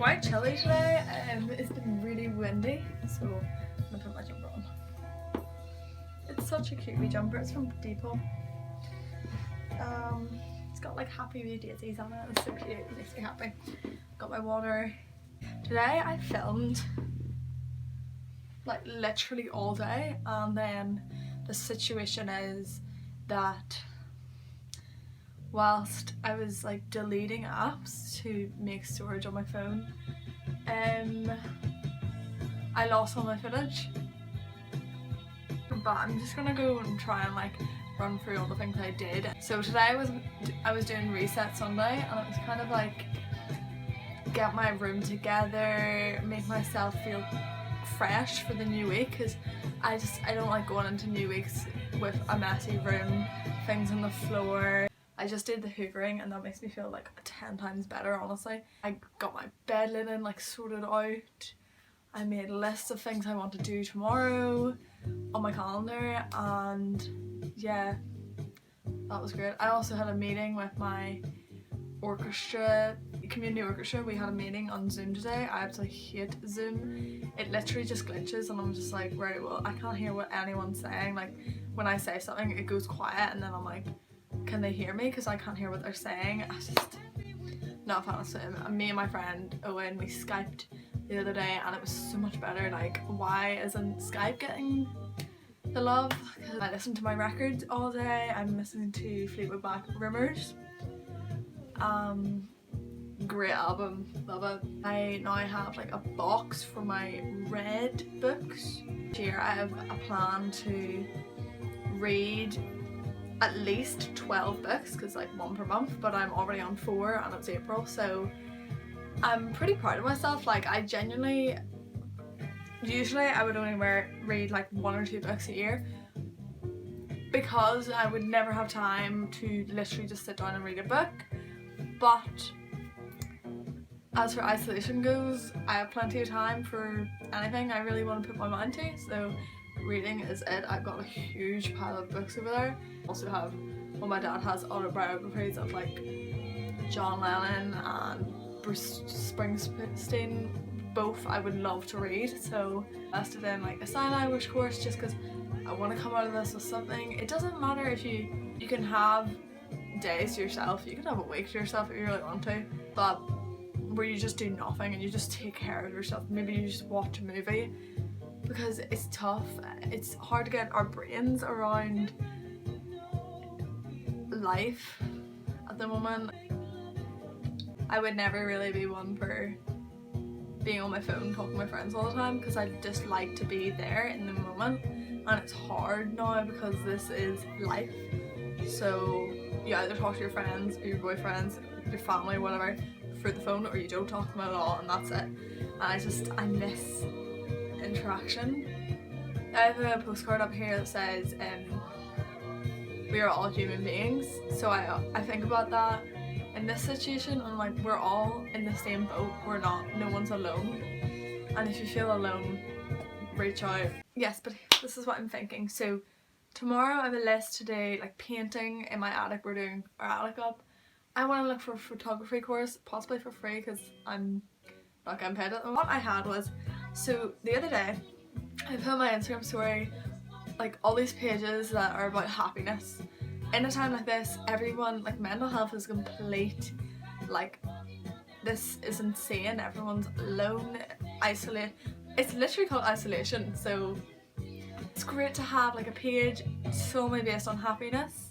quite chilly today. It's been really windy, so I'm gonna put my jumper on. It's such a cute wee jumper. It's from Depot. It's got like happy wee daisies on it. It's so cute. It makes me happy. Got my water. Today I filmed like literally all day, and then the situation is that whilst I was like deleting apps to make storage on my phone, I lost all my footage. But I'm just gonna go and try and like run through all the things I did. So today I was doing Reset Sunday, and it was kind of like get my room together, make myself feel fresh for the new week, because I don't like going into new weeks with a messy room, things on the floor. I just did the hoovering and that makes me feel like 10 times better, honestly. I got my bed linen like sorted out. I made lists of things I want to do tomorrow on my calendar, and yeah, that was great. I also had a meeting with my orchestra, community orchestra. We had a meeting on Zoom today. I absolutely hate Zoom. It literally just glitches and I'm just like, right, well, I can't hear what anyone's saying. Like when I say something it goes quiet and then I'm like, can they hear me? Because I can't hear what they're saying. I just not a fan of Zoom. And me and my friend Owen, we Skyped the other day and it was so much better. Like, why isn't Skype getting the love? Because I listen to my records all day. I'm listening to Fleetwood Mac Rumours. Great album, love it. I now have like a box for my read books. This year I have a plan to read at least 12 books, because like one per month, but I'm already on 4 and it's April, so I'm pretty proud of myself. Like I genuinely, usually I would only read like 1 or 2 books a year, because I would never have time to literally just sit down and read a book. But as for isolation goes, I have plenty of time for anything I really want to put my mind to, so reading is it. I've got a huge pile of books over there. Also have, well, my dad has autobiographies of like John Lennon and Bruce Springsteen. Both I would love to read, so I invested in like a sign language course just because I want to come out of this with something. It doesn't matter if you can have days to yourself, you can have a week to yourself if you really want to, but where you just do nothing and you just take care of yourself. Maybe you just watch a movie, because it's tough. It's hard to get our brains around life at the moment. I would never really be one for being on my phone talking to my friends all the time, because I just like to be there in the moment, and it's hard now because this is life. So you either talk to your friends or your boyfriends, your family, whatever, through the phone, or you don't talk to them at all, and that's it. And I miss interaction. I have a postcard up here that says we are all human beings, so I think about that in this situation. I'm like, we're all in the same boat. We're not, no one's alone, and if you feel alone, reach out. Yes, but this is what I'm thinking. So tomorrow I have a list to do, like painting in my attic. We're doing our attic up. I want to look for a photography course, possibly for free, because I'm not getting paid at the moment. What I had was, so the other day I put on my Instagram story like all these pages that are about happiness. In a time like this, everyone, like mental health is complete, like this is insane. Everyone's alone, isolated. It's literally called isolation, so it's great to have like a page solely based on happiness.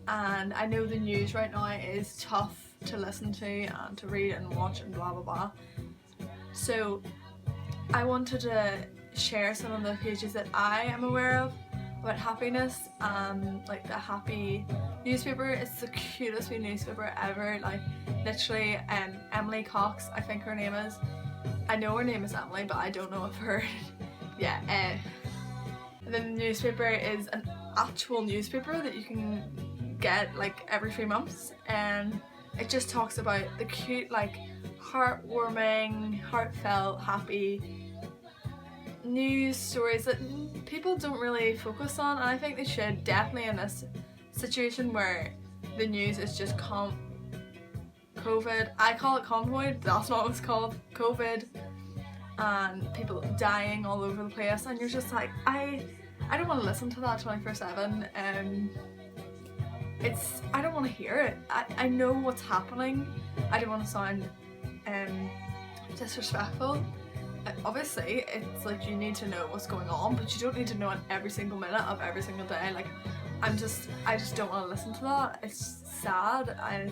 And I know the news right now is tough to listen to and to read and watch and blah blah blah. So I wanted to share some of the pages that I am aware of about happiness. Like the Happy newspaper, it's the cutest wee newspaper ever. Like literally, Emily Cox, I think her name is. I know her name is Emily, but I don't know if her yeah. The newspaper is an actual newspaper that you can get like every 3 months, and it just talks about the cute, like heartwarming, heartfelt, happy news stories that people don't really focus on, and I think they should, definitely in this situation where the news is just COVID, I call it convoy, that's not what it's called, COVID, and people dying all over the place, and you're just like, I don't want to listen to that 24/7. I don't want to hear it. I know what's happening. I don't want to sound disrespectful. Obviously it's like you need to know what's going on, but you don't need to know it every single minute of every single day. Like I just don't want to listen to that. It's sad. I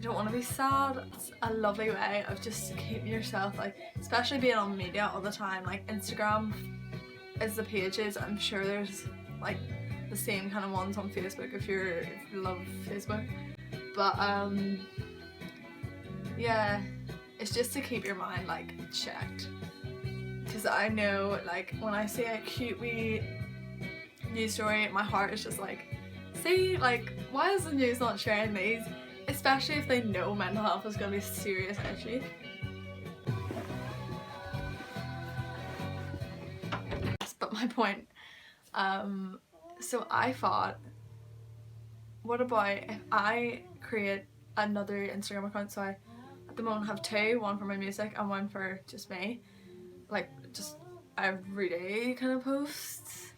don't want to be sad. It's a lovely way of just keeping yourself, like, especially being on media all the time. Like Instagram is the pages. I'm sure there's like the same kind of ones on Facebook if you love Facebook. But yeah, it's just to keep your mind like checked. Because I know, like, when I see a cute wee news story, my heart is just like, see, like, why is the news not sharing these? Especially if they know mental health is going to be a serious issue. But my point, so I thought, what about if I create another Instagram account? So I, at the moment, have two, one for my music and one for just me. Like, just everyday kind of posts.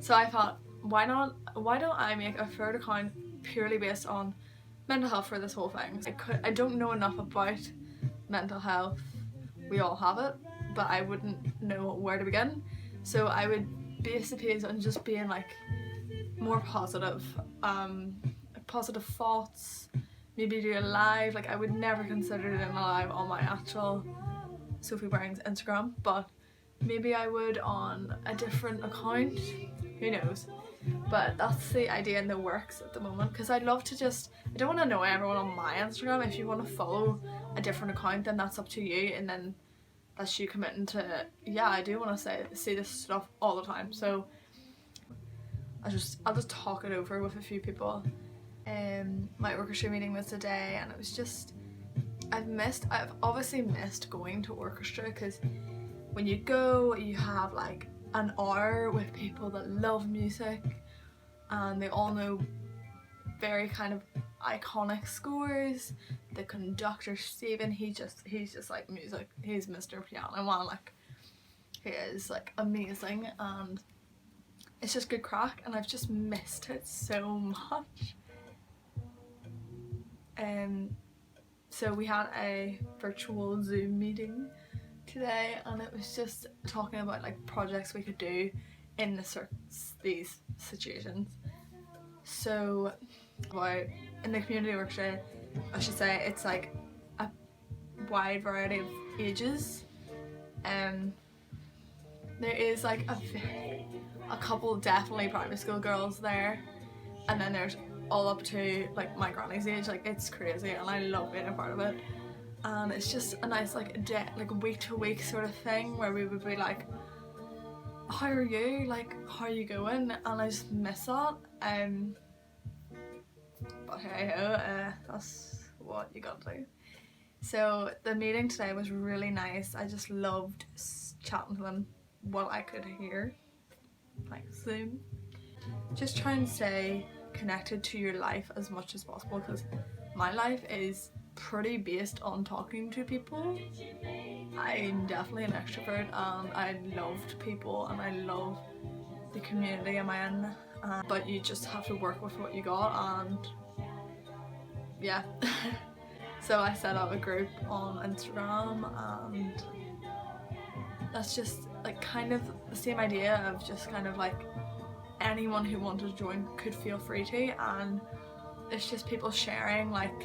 So I thought, why don't I make a third account purely based on mental health for this whole thing. I don't know enough about mental health. We all have it, but I wouldn't know where to begin. So I would base the page on just being like more positive, positive thoughts, maybe do a live. Like, I would never consider doing a live on my actual Sophie Brown's Instagram, but maybe I would on a different account, who knows. But that's the idea in the works at the moment, because I'd love to just, I don't want to know everyone on my Instagram. If you want to follow a different account, then that's up to you, and then that's you committing to, yeah, I do want to see this stuff all the time. So I'll just talk it over with a few people. My orchestra meeting was today, and it was just, I've obviously missed going to orchestra, because when you go, you have like an hour with people that love music, and they all know very kind of iconic scores. The conductor Stephen, he's just like music. He's Mr. Piano Man. Like, he is like amazing, and it's just good crack, and I've just missed it so much. So we had a virtual Zoom meeting today, and it was just talking about like projects we could do in these situations. So in the community orchestra, I should say, it's like a wide variety of ages. There is like a couple definitely primary school girls there, and then there's all up to like my granny's age. Like, it's crazy, and I love being a part of it. And it's just a nice like week to week sort of thing where we would be like, how are you, like, how are you going? And I just miss that. But hey ho, that's what you gotta do. So the meeting today was really nice. I just loved chatting to them while I could hear, like Zoom. Just try and stay connected to your life as much as possible, because my life is pretty based on talking to people. I'm definitely an extrovert, and I loved people, and I love the community I'm in, but you just have to work with what you got, and yeah. So I set up a group on Instagram, and that's just like kind of the same idea of just kind of like anyone who wanted to join could feel free to, and it's just people sharing like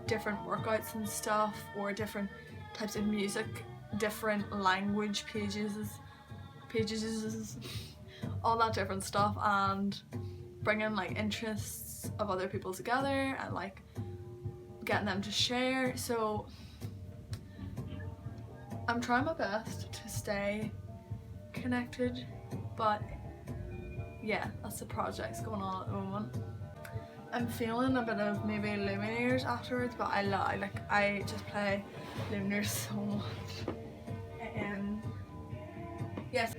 different workouts and stuff, or different types of music, different language pages, all that different stuff, and bringing like interests of other people together and like getting them to share. So I'm trying my best to stay connected, but yeah, that's the projects going on at the moment. I'm feeling a bit of maybe Lumineers afterwards, but I just play Lumineers so much. Yes,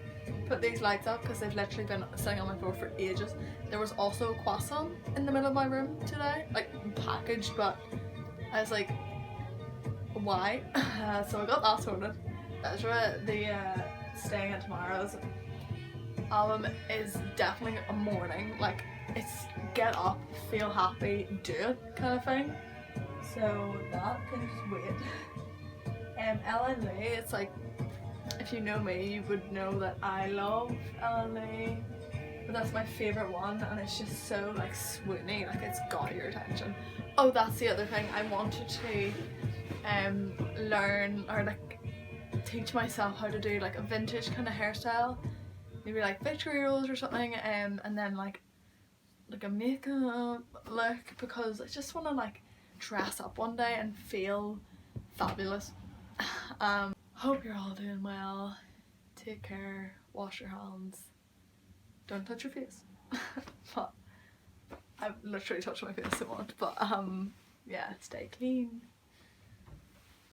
put these lights up because they've literally been sitting on my floor for ages. There was also a croissant in the middle of my room today, like packaged, but I was like, why? So I got that sorted. Ezra, the Staying at Tomorrow's album is definitely a morning, like it's get up, feel happy, do it kind of thing. So that can just wait. Ellen Lee, it's like, if you know me, you would know that I love Ellen Lee, but that's my favourite one, and it's just so like swoony, like it's got your attention. Oh, that's the other thing, I wanted to learn or like teach myself how to do like a vintage kind of hairstyle, maybe like Victoria Rose or something, and then like a makeup look, because I just want to like dress up one day and feel fabulous. Hope you're all doing well. Take care, wash your hands, don't touch your face. But I've literally touched my face so much, but yeah, stay clean.